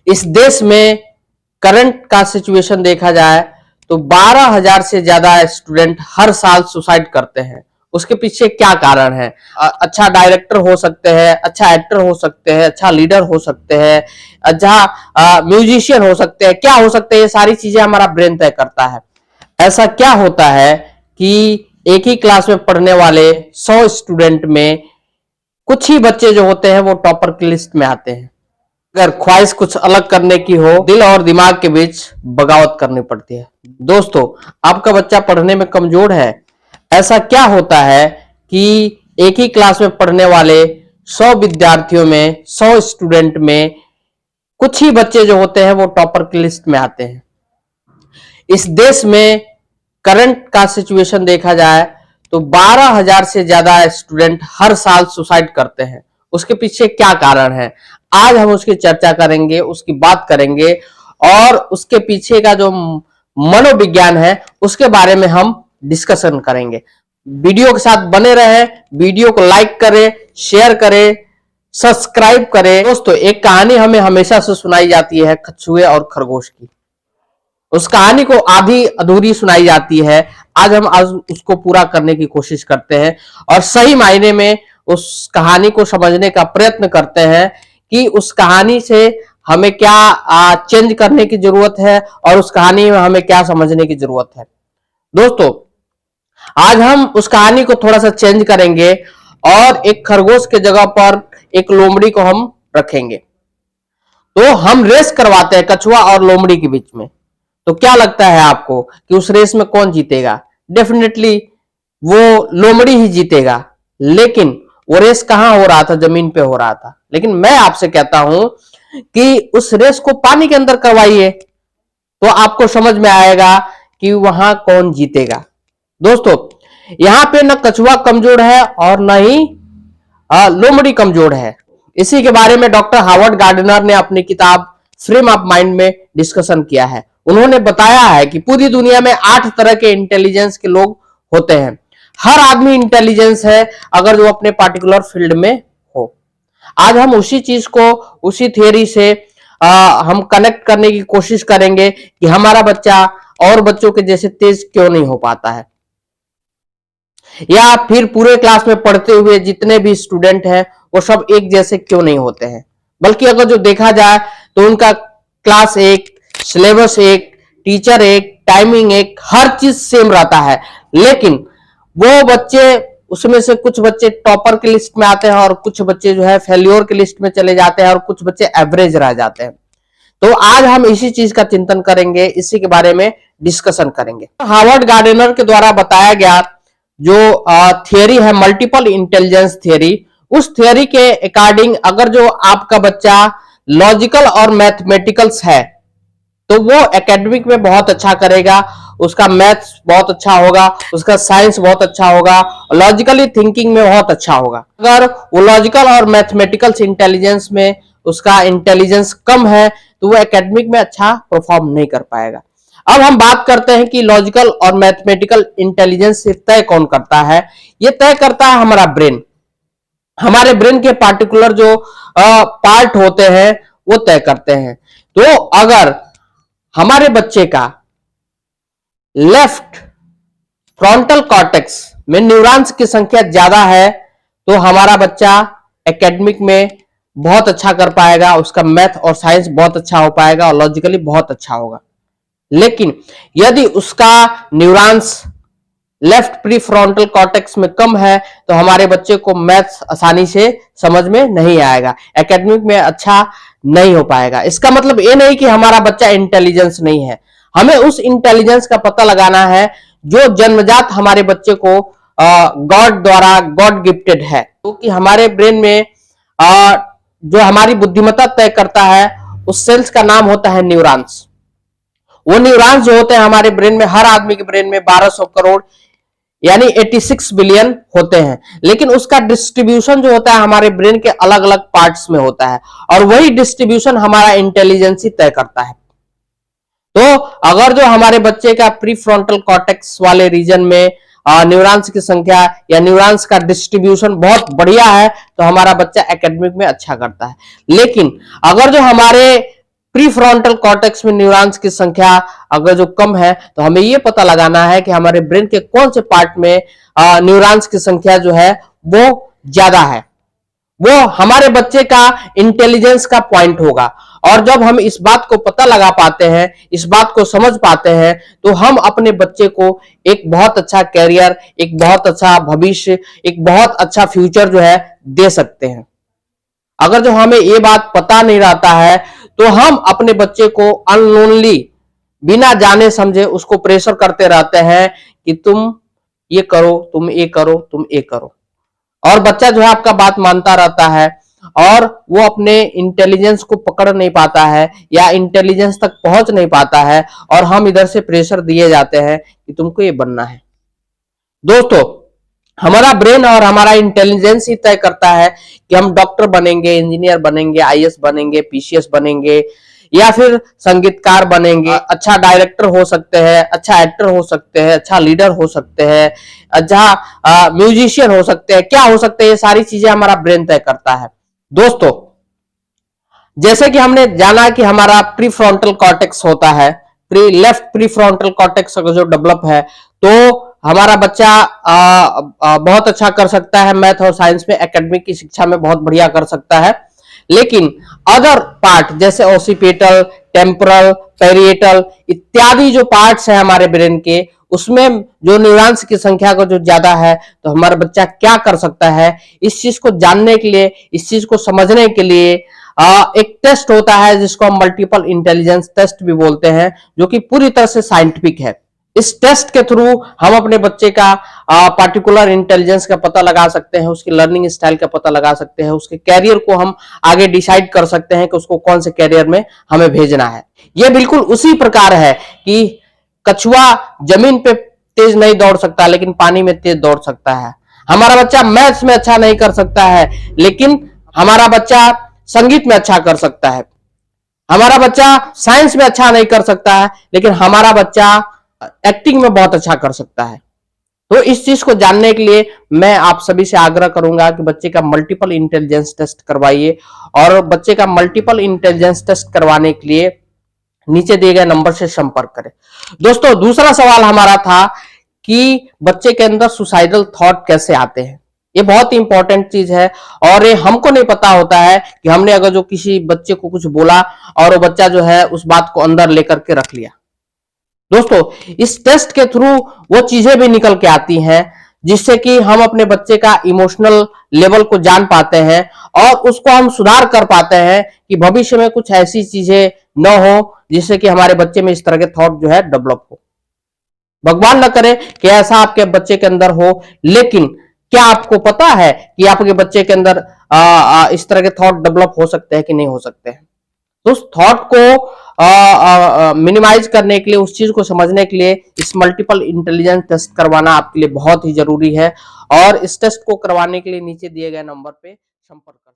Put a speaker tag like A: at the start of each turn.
A: इस देश में करंट का सिचुएशन देखा जाए तो 12,000 से ज्यादा स्टूडेंट हर साल सुसाइड करते हैं। उसके पीछे क्या कारण है? अच्छा डायरेक्टर हो सकते हैं, अच्छा एक्टर हो सकते हैं, अच्छा लीडर हो सकते हैं, अच्छा म्यूजिशियन हो सकते हैं, क्या हो सकते हैं, ये सारी चीजें हमारा ब्रेन तय करता है। ऐसा क्या होता है कि एक ही क्लास में पढ़ने वाले 100 स्टूडेंट में कुछ ही बच्चे जो होते हैं वो टॉपर की लिस्ट में आते हैं। अगर ख्वाहिश कुछ अलग करने की हो, दिल और दिमाग के बीच बगावत करनी पड़ती है। दोस्तों, आपका बच्चा पढ़ने में कमजोर है। ऐसा क्या होता है कि एक ही क्लास में पढ़ने वाले 100 विद्यार्थियों में, 100 स्टूडेंट में कुछ ही बच्चे जो होते हैं वो टॉपर की लिस्ट में आते हैं। इस देश में करंट का सिचुएशन देखा जाए तो 12,000 से ज्यादा स्टूडेंट हर साल सुसाइड करते हैं। उसके पीछे क्या कारण है? आज हम उसकी चर्चा करेंगे, उसकी बात करेंगे और उसके पीछे का जो मनोविज्ञान है उसके बारे में हम डिस्कशन करेंगे। वीडियो के साथ बने रहें, वीडियो को लाइक करें, शेयर करें, सब्सक्राइब करें। दोस्तों, एक कहानी हमें हमेशा से सुनाई जाती है कछुए और खरगोश की। उस कहानी को आधी अधूरी सुनाई जाती है। आज उसको पूरा करने की कोशिश करते हैं और सही मायने में उस कहानी को समझने का प्रयत्न करते हैं कि उस कहानी से हमें क्या चेंज करने की जरूरत है और उस कहानी में हमें क्या समझने की जरूरत है। दोस्तों, आज हम उस कहानी को थोड़ा सा चेंज करेंगे और एक खरगोश के जगह पर एक लोमड़ी को हम रखेंगे। तो हम रेस करवाते हैं कछुआ और लोमड़ी के बीच में। तो क्या लगता है आपको कि उस रेस में कौन जीतेगा? डेफिनेटली वो लोमड़ी ही जीतेगा। लेकिन वो रेस कहां हो रहा था? जमीन पे हो रहा था। लेकिन मैं आपसे कहता हूं कि उस रेस को पानी के अंदर करवाइए तो आपको समझ में आएगा कि वहां कौन जीतेगा। दोस्तों, यहां पे न कछुआ कमजोर है और न ही लोमड़ी कमजोर है। इसी के बारे में डॉक्टर हार्वर्ड गार्डनर ने अपनी किताब फ्रेम ऑफ माइंड में डिस्कशन किया है। उन्होंने बताया है कि पूरी दुनिया में 8 तरह के इंटेलिजेंस के लोग होते हैं। हर आदमी इंटेलिजेंस है अगर जो अपने पार्टिकुलर फील्ड में हो। आज हम उसी चीज को, उसी थियरी से हम कनेक्ट करने की कोशिश करेंगे कि हमारा बच्चा और बच्चों के जैसे तेज क्यों नहीं हो पाता है, या फिर पूरे क्लास में पढ़ते हुए जितने भी स्टूडेंट हैं वो सब एक जैसे क्यों नहीं होते हैं। बल्कि अगर जो देखा जाए तो उनका क्लास एक, सिलेबस एक, टीचर एक, टाइमिंग एक, हर चीज सेम रहता है। लेकिन वो बच्चे, उसमें से कुछ बच्चे टॉपर की लिस्ट में आते हैं और कुछ बच्चे जो है फेल्योर की लिस्ट में चले जाते हैं और कुछ बच्चे एवरेज रह जाते हैं। तो आज हम इसी चीज का चिंतन करेंगे, इसी के बारे में डिस्कशन करेंगे। हार्वर्ड गार्डनर के द्वारा बताया गया जो थियरी है मल्टीपल इंटेलिजेंस थियरी, उस थियरी के अकॉर्डिंग अगर जो आपका बच्चा लॉजिकल और मैथमेटिकल्स है तो वो एकेडमिक में बहुत अच्छा करेगा, उसका मैथ्स बहुत अच्छा होगा, उसका साइंस बहुत अच्छा होगा, लॉजिकली थिंकिंग में बहुत अच्छा होगा। अगर वो लॉजिकल और मैथमेटिकल्स इंटेलिजेंस में उसका इंटेलिजेंस कम है तो वो एकेडमिक में अच्छा परफॉर्म नहीं कर पाएगा। अब हम बात करते हैं कि लॉजिकल और मैथमेटिकल इंटेलिजेंस से तय कौन करता है। ये तय करता है हमारा ब्रेन। हमारे ब्रेन के पार्टिकुलर जो पार्ट होते हैं वो तय करते हैं। तो अगर हमारे बच्चे का लेफ्ट फ्रंटल कॉर्टेक्स में न्यूरॉन्स की संख्या ज्यादा है तो हमारा बच्चा एकेडमिक में बहुत अच्छा कर पाएगा, उसका मैथ और साइंस बहुत अच्छा हो पाएगा और लॉजिकली बहुत अच्छा होगा। लेकिन यदि उसका neurons left pre frontal cortex में कम है तो हमारे बच्चे को मैथ्स आसानी से समझ में नहीं आएगा, एकेडमिक में अच्छा नहीं हो पाएगा। इसका मतलब ये नहीं कि हमारा बच्चा इंटेलिजेंस नहीं है। हमें उस इंटेलिजेंस का पता लगाना है जो जन्मजात हमारे बच्चे को गॉड द्वारा गॉड गिफ्टेड है। क्योंकि हमारे ब्रेन में जो हमारी बुद्धिमत्ता तय करता है उस सेल्स का नाम होता है न्यूरॉन्स। वो न्यूरॉन्स जो होते हैं हमारे ब्रेन में, हर आदमी के ब्रेन में 1200 करोड़ यानी 86 बिलियन होते हैं। लेकिन उसका डिस्ट्रीब्यूशन जो होता है हमारे ब्रेन के अलग अलग पार्ट्स में होता है और वही डिस्ट्रीब्यूशन हमारा इंटेलिजेंस ही तय करता है। तो अगर जो हमारे बच्चे का प्री फ्रंटल कॉर्टेक्स वाले रीजन में न्यूरॉन्स की संख्या या न्यूरॉन्स का डिस्ट्रीब्यूशन बहुत बढ़िया है तो हमारा बच्चा एकेडमिक में अच्छा करता है। लेकिन अगर जो हमारे प्री फ्रंटल कॉर्टेक्स में न्यूरॉन्स की संख्या अगर जो कम है तो हमें ये पता लगाना है कि हमारे ब्रेन के कौन से पार्ट में न्यूरॉन्स की संख्या जो है वो ज्यादा है। वो हमारे बच्चे का इंटेलिजेंस का पॉइंट होगा। और जब हम इस बात को पता लगा पाते हैं, इस बात को समझ पाते हैं, तो हम अपने बच्चे को एक बहुत अच्छा कैरियर, एक बहुत अच्छा भविष्य, एक बहुत अच्छा फ्यूचर जो है दे सकते हैं। अगर जो हमें ये बात पता नहीं रहता है तो हम अपने बच्चे को अननोनली बिना जाने समझे उसको प्रेशर करते रहते हैं कि तुम ये करो, तुम ये करो, तुम ये करो, और बच्चा जो है आपका बात मानता रहता है और वो अपने इंटेलिजेंस को पकड़ नहीं पाता है या इंटेलिजेंस तक पहुंच नहीं पाता है, और हम इधर से प्रेशर दिए जाते हैं कि तुमको ये बनना है। दोस्तों, हमारा ब्रेन और हमारा इंटेलिजेंस ही तय करता है कि हम डॉक्टर बनेंगे, इंजीनियर बनेंगे, आईएएस बनेंगे, पीसीएस बनेंगे, या फिर संगीतकार बनेंगे, अच्छा डायरेक्टर हो सकते हैं, अच्छा एक्टर हो सकते हैं, अच्छा लीडर हो सकते हैं, अच्छा म्यूजिशियन हो सकते हैं, क्या हो सकते हैं, ये सारी चीजें हमारा ब्रेन तय करता है। दोस्तों, जैसे कि हमने जाना कि हमारा प्री फ्रंटल कॉर्टेक्स होता है, लेफ्ट प्री फ्रंटल कॉर्टेक्स अगर जो डेवलप है तो हमारा बच्चा बहुत अच्छा कर सकता है, मैथ और साइंस में, एकेडमिक की शिक्षा में बहुत बढ़िया कर सकता है। लेकिन अदर पार्ट जैसे ओसिपिटल, टेम्पोरल, पेरिएटल इत्यादि जो पार्ट्स हैं हमारे ब्रेन के, उसमें जो न्यूरॉन्स की संख्या को जो ज्यादा है, तो हमारा बच्चा क्या कर सकता है, इस चीज को जानने के लिए, इस चीज को समझने के लिए एक टेस्ट होता है जिसको हम मल्टीपल इंटेलिजेंस टेस्ट भी बोलते हैं, जो कि पूरी तरह से साइंटिफिक है। इस टेस्ट के थ्रू हम अपने बच्चे का पार्टिकुलर इंटेलिजेंस का पता लगा सकते हैं, उसकी लर्निंग स्टाइल का पता लगा सकते हैं, उसके कैरियर को हम आगे डिसाइड कर सकते हैं कि उसको कौन से कैरियर में हमें भेजना है। यह बिल्कुल उसी प्रकार है कि कछुआ जमीन पे तेज नहीं दौड़ सकता लेकिन पानी में तेज दौड़ सकता है। हमारा बच्चा मैथ्स में अच्छा नहीं कर सकता है लेकिन हमारा बच्चा संगीत में अच्छा कर सकता है। हमारा बच्चा साइंस में अच्छा नहीं कर सकता है लेकिन हमारा बच्चा एक्टिंग में बहुत अच्छा कर सकता है। तो इस चीज को जानने के लिए मैं आप सभी से आग्रह करूंगा कि बच्चे का मल्टीपल इंटेलिजेंस टेस्ट करवाइए, और बच्चे का मल्टीपल इंटेलिजेंस टेस्ट करवाने के लिए नीचे दिए गए नंबर से संपर्क करें। दोस्तों, दूसरा सवाल हमारा था कि बच्चे के अंदर सुसाइडल थॉट कैसे आते हैं। ये बहुत ही इंपॉर्टेंट चीज है और ये हमको नहीं पता होता है कि हमने अगर जो किसी बच्चे को कुछ बोला और वो बच्चा जो है उस बात को अंदर लेकर के रख लिया। दोस्तों, इस टेस्ट के थ्रू वो चीजें भी निकल के आती हैं जिससे कि हम अपने बच्चे का इमोशनल लेवल को जान पाते हैं और उसको हम सुधार कर पाते हैं कि भविष्य में कुछ ऐसी चीजें न हो जिससे कि हमारे बच्चे में इस तरह के थॉट जो है डेवलप हो। भगवान न करे कि ऐसा आपके बच्चे के अंदर हो, लेकिन क्या आपको पता है कि आपके बच्चे के अंदर इस तरह के थॉट डेवलप हो सकते हैं कि नहीं हो सकते हैं। तो उस थॉट को मिनिमाइज करने के लिए, उस चीज को समझने के लिए इस मल्टीपल इंटेलिजेंस टेस्ट करवाना आपके लिए बहुत ही जरूरी है, और इस टेस्ट को करवाने के लिए नीचे दिए गए नंबर पे संपर्क कर